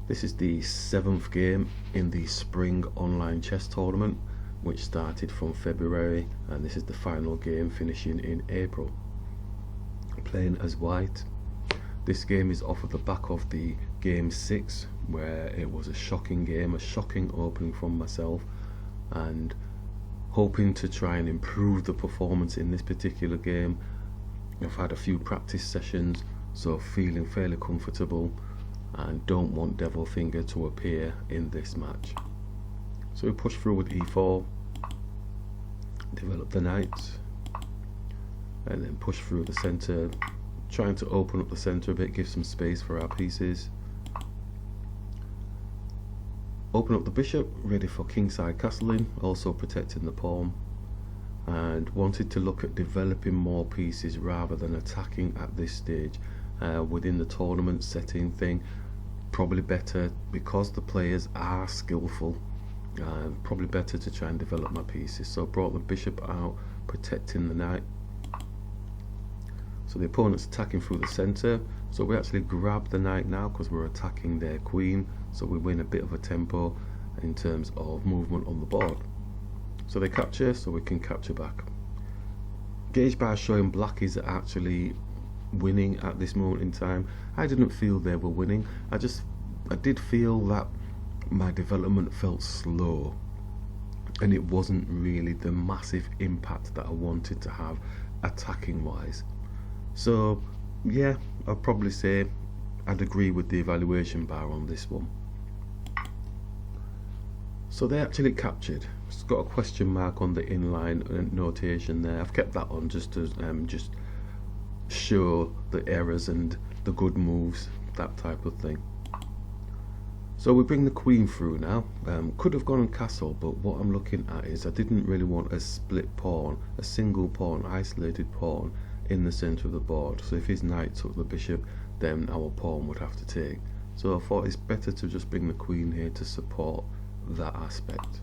This is the 7th game in the Spring Online Chess Tournament, which started from February, and this is the final game finishing in April. Playing as white. This game is off of the back of the game 6, where it was a shocking game, a shocking opening from myself, and hoping to try and improve the performance in this particular game. I've had a few practice sessions, so feeling fairly comfortable and don't want Devilfinger to appear in this match. So we push through with e4, develop the knight, and then push through the center, trying to open up the center a bit, give some space for our pieces. Open up the bishop, ready for kingside castling, also protecting the pawn, and wanted to look at developing more pieces rather than attacking at this stage. Within the tournament setting thing, probably better, because the players are skillful, probably better to try and develop my pieces. So I brought the bishop out, protecting the knight. So the opponent's attacking through the center, so we actually grab the knight now because we're attacking their queen, so we win a bit of a tempo in terms of movement on the board. So they capture, so we can capture back. Gauge bar showing black is actually winning at this moment in time. I didn't feel they were winning. I did feel that my development felt slow, and it wasn't really the massive impact that I wanted to have attacking wise. So yeah, I'd probably say I'd agree with the evaluation bar on this one. So they actually captured. It's got a question mark on the inline notation there. I've kept that on just to just show the errors and the good moves, that type of thing. So we bring the queen through now. Could have gone on castle, but what I'm looking at is I didn't really want a split pawn, a single pawn, isolated pawn in the center of the board. So if his knight took the bishop, then our pawn would have to take. So I thought it's better to just bring the queen here to support that aspect.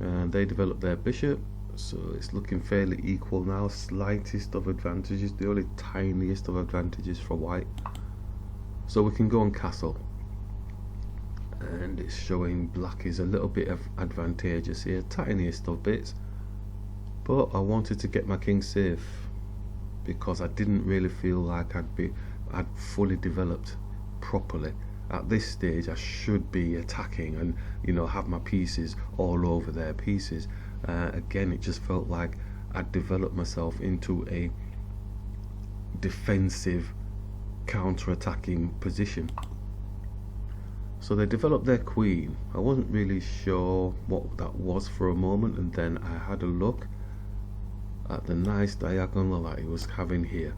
And they develop their bishop, so it's looking fairly equal now. Slightest of advantages, the only tiniest of advantages for white. So we can go on castle, and it's showing black is a little bit of advantageous here, tiniest of bits, but I wanted to get my king safe because I didn't really feel like I'd fully developed properly. At this stage I should be attacking and, you know, have my pieces all over their pieces. Again, it just felt like I'd developed myself into a defensive counter-attacking position. So they developed their queen. I wasn't really sure what that was for a moment, and then I had a look at the nice diagonal that he was having here.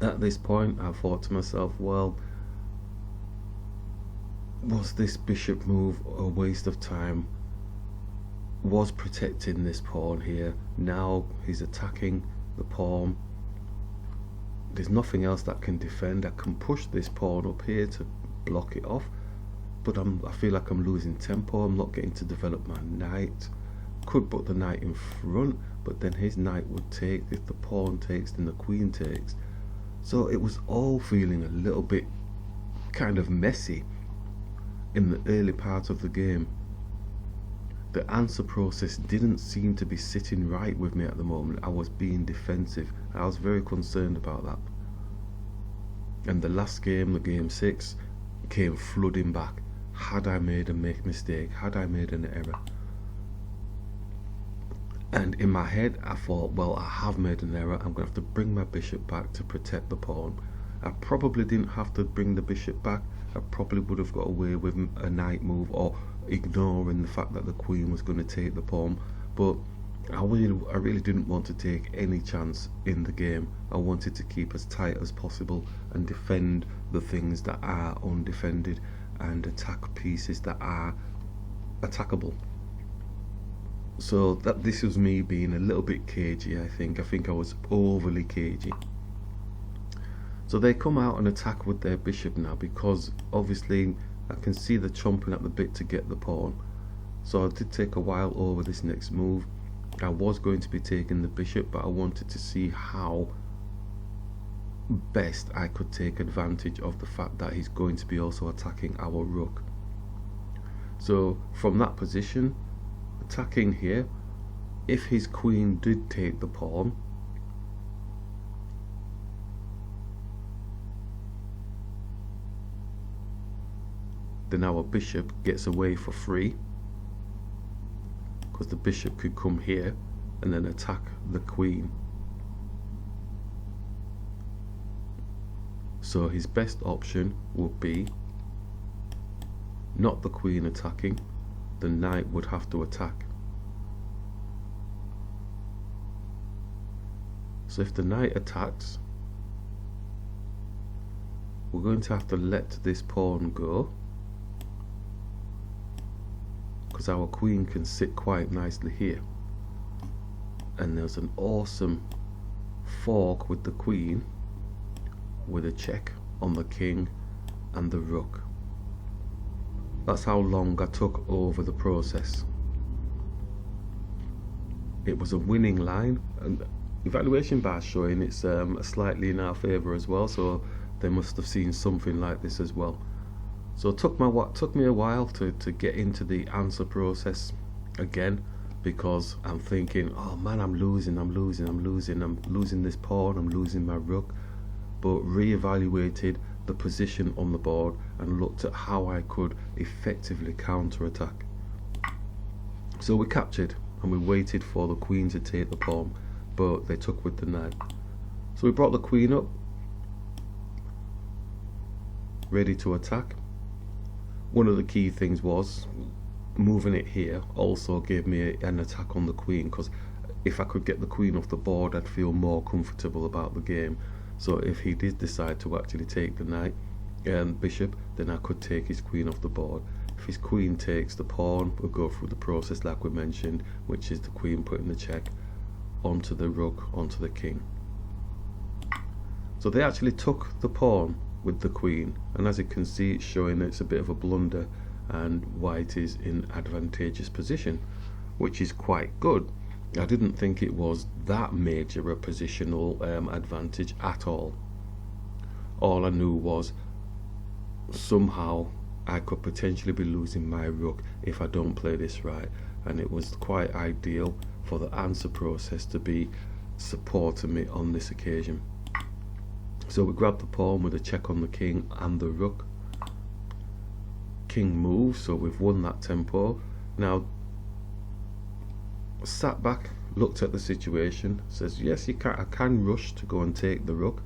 At this point I thought to myself, well, was this bishop move a waste of time? Was protecting this pawn here. Now he's attacking the pawn. There's nothing else that can defend. I can push this pawn up here to block it off, but I feel like I'm losing tempo. I'm not getting to develop my knight. Could put the knight in front, but then his knight would take. If the pawn takes, then the queen takes. So it was all feeling a little bit kind of messy in the early part of the game. The answer process didn't seem to be sitting right with me at the moment. I was being defensive. I was very concerned about that. And the last game, the game 6, came flooding back. Had I made a mistake? Had I made an error? And in my head I thought, well, I have made an error. I'm going to have to bring my bishop back to protect the pawn. I probably didn't have to bring the bishop back. I probably would have got away with a knight move, or ignoring the fact that the queen was going to take the pawn. But I really didn't want to take any chance in the game. I wanted to keep as tight as possible and defend the things that are undefended and attack pieces that are attackable. So this was me being a little bit cagey. I think I was overly cagey. So they come out and attack with their bishop now, because obviously I can see the chomping at the bit to get the pawn. So I did take a while over this next move. I was going to be taking the bishop, but I wanted to see how best I could take advantage of the fact that he's going to be also attacking our rook. So from that position, attacking here, if his queen did take the pawn, then our bishop gets away for free, because the bishop could come here and then attack the queen. So his best option would be not the queen attacking, the knight would have to attack. So if the knight attacks, we're going to have to let this pawn go, because our queen can sit quite nicely here. And there's an awesome fork with the queen, with a check on the king and the rook. That's how long I took over the process. It was a winning line, and evaluation bar showing it's slightly in our favour as well, so they must have seen something like this as well. So it took me a while to get into the answer process again, because I'm thinking, oh man, I'm losing this pawn, I'm losing my rook. But re-evaluated the position on the board and looked at how I could effectively counter-attack. So we captured, and we waited for the queen to take the pawn, but they took with the knight. So we brought the queen up, ready to attack. One of the key things was moving it here also gave me an attack on the queen, because if I could get the queen off the board, I'd feel more comfortable about the game. So if he did decide to actually take the knight and bishop, then I could take his queen off the board. If his queen takes the pawn, we'll go through the process like we mentioned, which is the queen putting the check onto the rook, onto the king. So they actually took the pawn with the queen, and as you can see, it's showing that it's a bit of a blunder and white is in advantageous position, which is quite good. I didn't think it was that major a positional advantage at all. All I knew was somehow I could potentially be losing my rook if I don't play this right, and it was quite ideal for the answer process to be supporting me on this occasion. So we grabbed the pawn with a check on the king and the rook. King moves, so we've won that tempo. Now sat back, looked at the situation, says yes, I can rush to go and take the rook.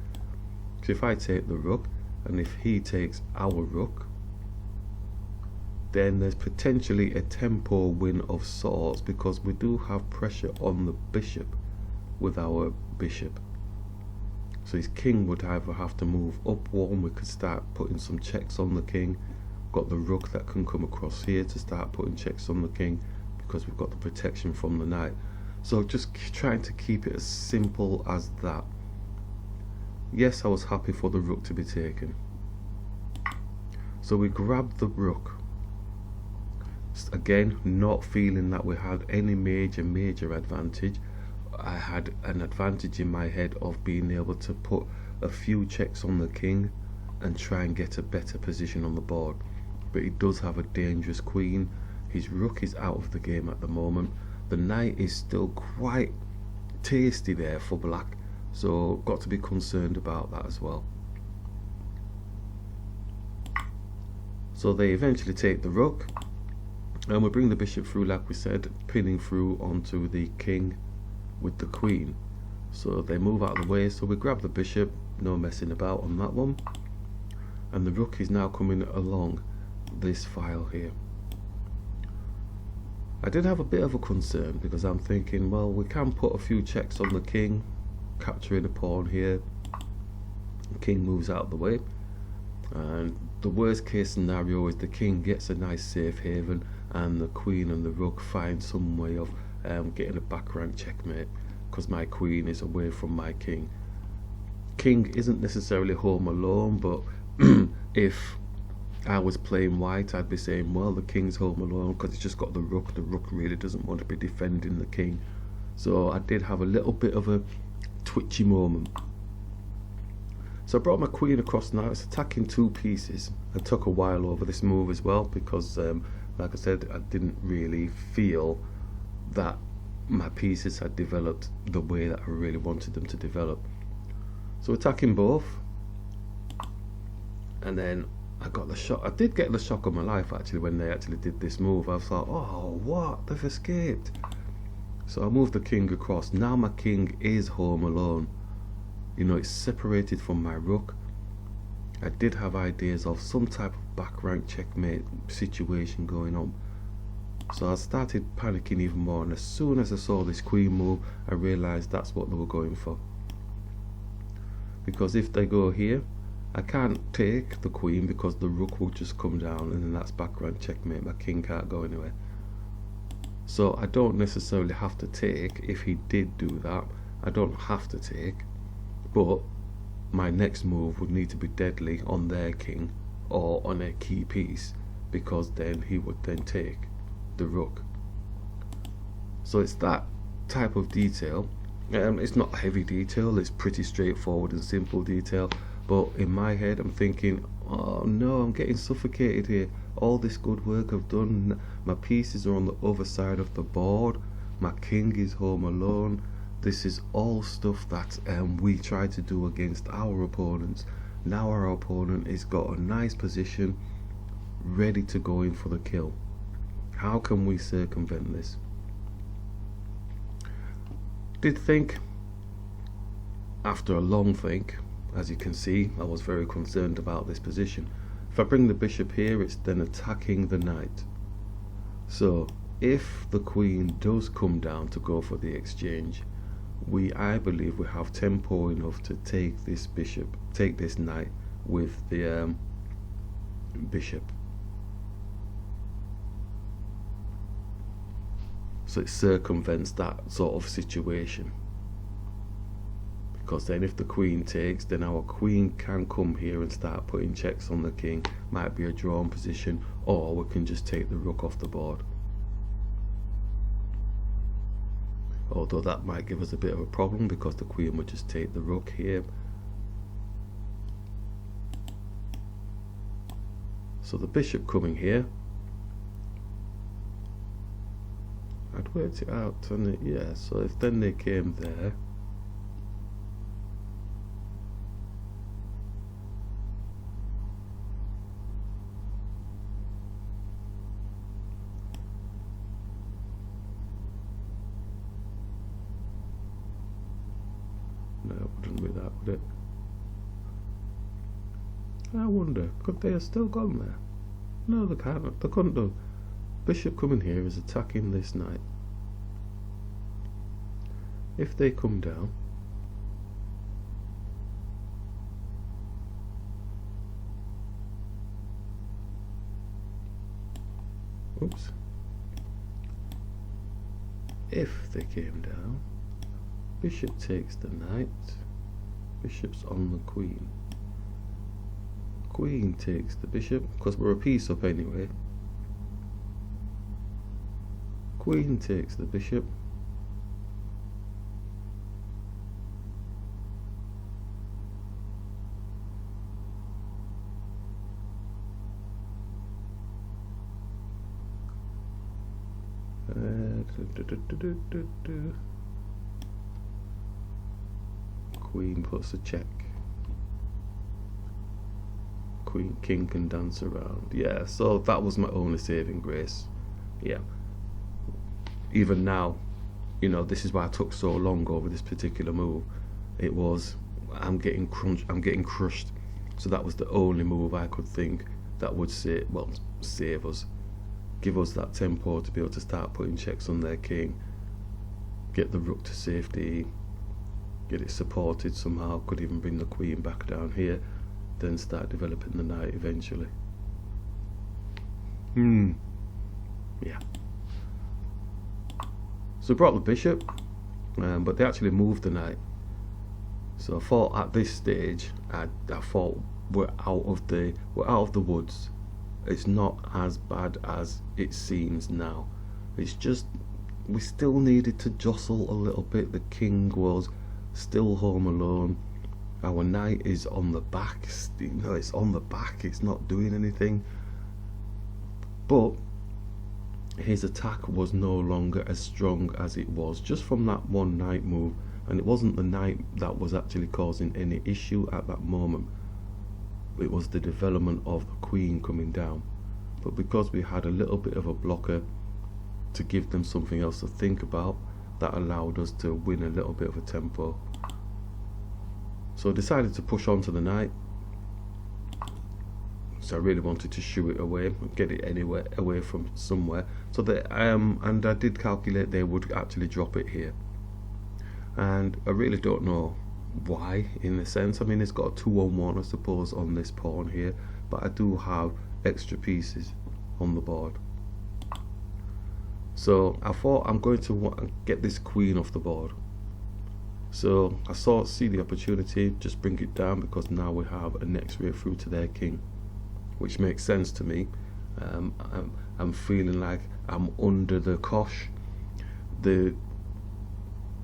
So if I take the rook and if he takes our rook, then there's potentially a tempo win of sorts, because we do have pressure on the bishop with our bishop. So his king would either have to move up one, we could start putting some checks on the king. Got the rook that can come across here to start putting checks on the king, because we've got the protection from the knight. So just trying to keep it as simple as that. Yes, I was happy for the rook to be taken. So we grabbed the rook. Again, not feeling that we had any major advantage. I had an advantage in my head of being able to put a few checks on the king and try and get a better position on the board. But he does have a dangerous queen. His rook is out of the game at the moment. The knight is still quite tasty there for black, so got to be concerned about that as well. So they eventually take the rook, and we bring the bishop through like we said, pinning through onto the king with the queen. So they move out of the way, so we grab the bishop, no messing about on that one, and the rook is now coming along this file here. I did have a bit of a concern, because I'm thinking, well, we can put a few checks on the king, capturing a pawn here. The king moves out of the way, and the worst case scenario is the king gets a nice safe haven and the queen and the rook find some way of getting a back rank checkmate, because my queen is away from my king. King isn't necessarily home alone, but if I was playing white, I'd be saying, well, the king's home alone because he's just got the rook. The rook really doesn't want to be defending the king. So I did have a little bit of a twitchy moment. So I brought my queen across now. It's attacking two pieces. It took a while over this move as well because, like I said, I didn't really feel that my pieces had developed the way that I really wanted them to develop. So attacking both, and then I got the shock. I did get the shock of my life actually when they actually did this move. I thought, oh, what? They've escaped. So I moved the king across. Now my king is home alone. You know, it's separated from my rook. I did have ideas of some type of back rank checkmate situation going on. So I started panicking even more, and as soon as I saw this queen move, I realized that's what they were going for. Because if they go here, I can't take the queen because the rook will just come down, and then that's back rank checkmate. My king can't go anywhere. So I don't necessarily have to take. If he did do that, I don't have to take. But my next move would need to be deadly on their king or on a key piece, because then he would then take the rook. So it's that type of detail. It's not heavy detail, it's pretty straightforward and simple detail, but in my head I'm thinking, oh no, I'm getting suffocated here. All this good work I've done, my pieces are on the other side of the board, my king is home alone. This is all stuff that we try to do against our opponents. Now our opponent has got a nice position, ready to go in for the kill. How can we circumvent this? Did think, after a long think, as you can see, I was very concerned about this position. If I bring the bishop here, it's then attacking the knight. So if the queen does come down to go for the exchange, I believe we have tempo enough to take this bishop, take this knight with the bishop. So it circumvents that sort of situation. Because then if the queen takes, then our queen can come here and start putting checks on the king. Might be a drawn position, or we can just take the rook off the board. Although that might give us a bit of a problem because the queen would just take the rook here. So the bishop coming here, I'd worked it out, and yeah, so if then they came there, no, it wouldn't be that, would it? I wonder, could they have still gone there? No, they can't. They couldn't do. Bishop coming here is attacking this knight. If they come down, oops. If they came down, bishop takes the knight, bishop's on the queen. Queen takes the bishop, because we're a piece up anyway. Queen takes the bishop. Queen puts a check. Queen, king can dance around. Yeah, so that was my only saving grace. Yeah. Even now, you know, this is why I took so long over this particular move. It was, I'm getting crushed. So that was the only move I could think that would save us. Give us that tempo to be able to start putting checks on their king. Get the rook to safety. Get it supported somehow. Could even bring the queen back down here. Then start developing the knight eventually. Yeah. So brought the bishop, but they actually moved the knight. So I thought at this stage, I thought we're out of the woods. It's not as bad as it seems now. It's just we still needed to jostle a little bit. The king was still home alone. Our knight is on the back, it's on the back, it's not doing anything. But his attack was no longer as strong as it was just from that one knight move, and it wasn't the knight that was actually causing any issue at that moment. It was the development of the queen coming down. But because we had a little bit of a blocker to give them something else to think about, that allowed us to win a little bit of a tempo. So I decided to push on to the knight. So I really wanted to shoo it away, get it anywhere away from somewhere. So that and I did calculate they would actually drop it here. And I really don't know why, in a sense. I mean, it's got a 2-on-1, I suppose, on this pawn here, but I do have extra pieces on the board. So I thought I'm going to get this queen off the board. So I see the opportunity, just bring it down, because now we have a next way through to their king, which makes sense to me. I'm feeling like I'm under the cosh. The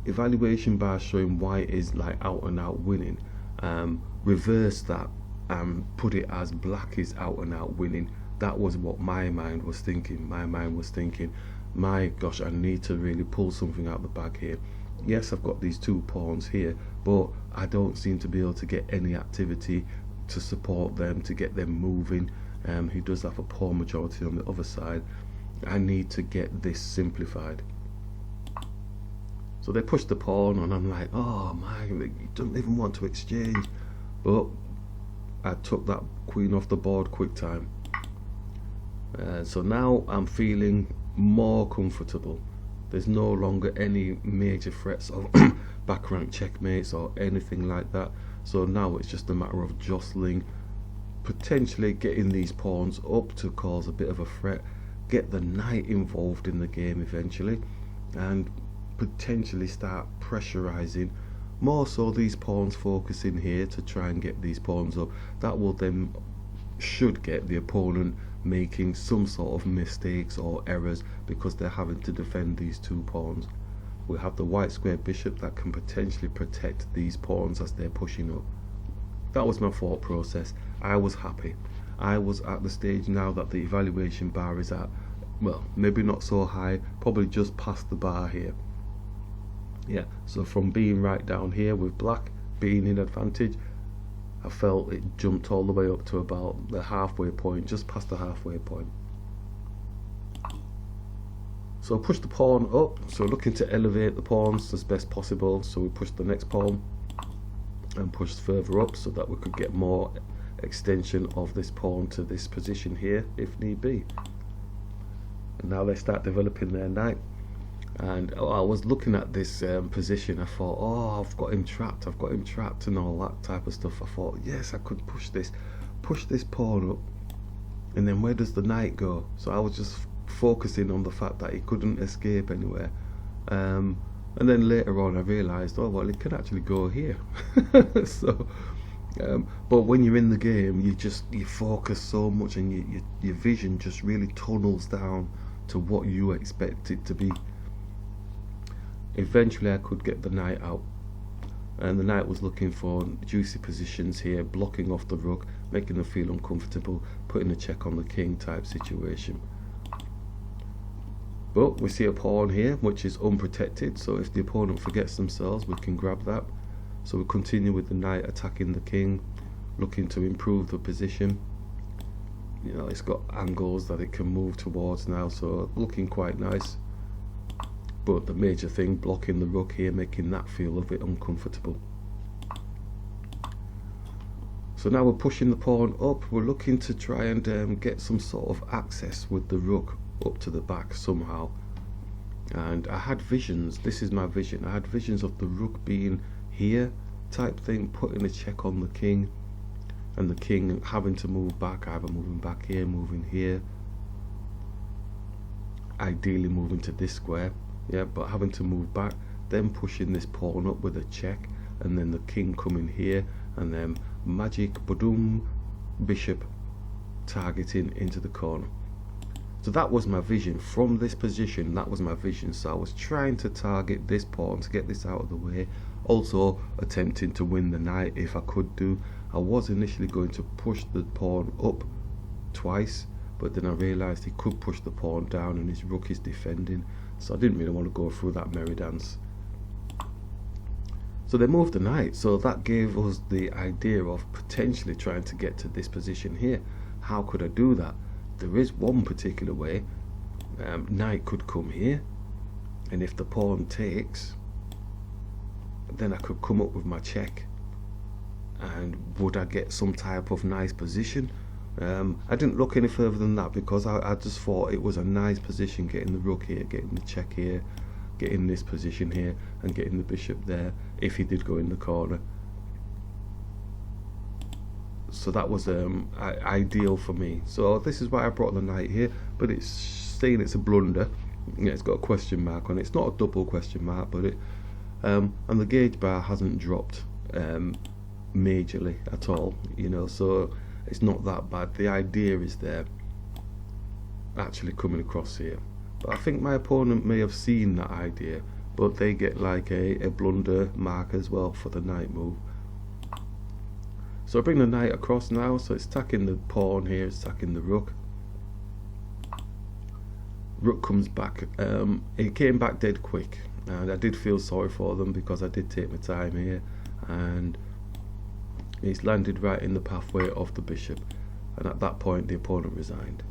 evaluation bar showing white is like out and out winning. Reverse that and put it as black is out and out winning. That was what my mind was thinking. My mind was thinking, my gosh, I need to really pull something out the bag here. Yes, I've got these 2 pawns here, but I don't seem to be able to get any activity to support them, to get them moving. He does have a pawn majority on the other side. I need to get this simplified. So they push the pawn, and I'm like, oh my, you don't even want to exchange. But I took that queen off the board quick time. So now I'm feeling more comfortable. There's no longer any major threats of back rank checkmates or anything like that. So now it's just a matter of jostling, potentially getting these pawns up to cause a bit of a threat, get the knight involved in the game eventually, and potentially start pressurizing more so these pawns, focusing here to try and get these pawns up. That will then should get the opponent making some sort of mistakes or errors, because they're having to defend these 2 pawns. We have the white square bishop that can potentially protect these pawns as they're pushing up. That was my thought process. I was happy. I was at the stage now that the evaluation bar is at, well, maybe not so high, probably just past the bar here. Yeah, so from being right down here with black being in advantage, I felt it jumped all the way up to about the halfway point, just past the halfway point. So I pushed the pawn up, so looking to elevate the pawns as best possible. So we pushed the next pawn and pushed further up so that we could get more extension of this pawn to this position here if need be. And now they start developing their knight. And I was looking at this position, I thought, oh, I've got him trapped and all that type of stuff. I thought, yes, I could push this pawn up, and then where does the knight go? So I was just focusing on the fact that he couldn't escape anywhere. And then later on I realised, oh well, it can actually go here. So but when you're in the game, you focus so much, and your vision just really tunnels down to what you expect it to be. Eventually I could get the knight out, and the knight was looking for juicy positions here, blocking off the rook, making them feel uncomfortable, putting a check on the king type situation. But we see a pawn here which is unprotected, so if the opponent forgets themselves, we can grab that. So we continue with the knight attacking the king, looking to improve the position. You know, it's got angles that it can move towards now, so looking quite nice. But the major thing, blocking the rook here, making that feel a bit uncomfortable. So now we're pushing the pawn up. We're looking to try and get some sort of access with the rook up to the back somehow. And I had visions, this is my vision, I had visions of the rook being here type thing, putting a check on the king, and the king having to move back, either moving back here, moving here, ideally moving to this square. Yeah, but having to move back, then pushing this pawn up with a check, and then the king coming here, and then magic, boom, bishop targeting into the corner. So that was my vision. From this position, that was my vision. So I was trying to target this pawn to get this out of the way, Also attempting to win the knight if I could do. I was initially going to push the pawn up twice, but then I realised he could push the pawn down and his rook is defending, so I didn't really want to go through that merry dance. So they moved the knight, so that gave us the idea of potentially trying to get to this position here. How could I do that? There is one particular way. Knight could come here, and if the pawn takes, then I could come up with my check, and would I get some type of nice position? I didn't look any further than that, because I just thought it was a nice position, getting the rook here, getting the check here, getting this position here, and getting the bishop there if he did go in the corner. So that was ideal for me. So this is why I brought the knight here, but it's saying it's a blunder. Yeah, it's got a question mark on it. It's not a double question mark, but it and the gauge bar hasn't dropped majorly at all, you know, so it's not that bad. The idea is there, actually coming across here. But I think my opponent may have seen that idea, but they get like a blunder mark as well for the knight move. So I bring the knight across now, so it's attacking the pawn here, it's attacking the rook. Rook comes back. It came back dead quick, and I did feel sorry for them because I did take my time here, and he's landed right in the pathway of the bishop, and at that point the opponent resigned.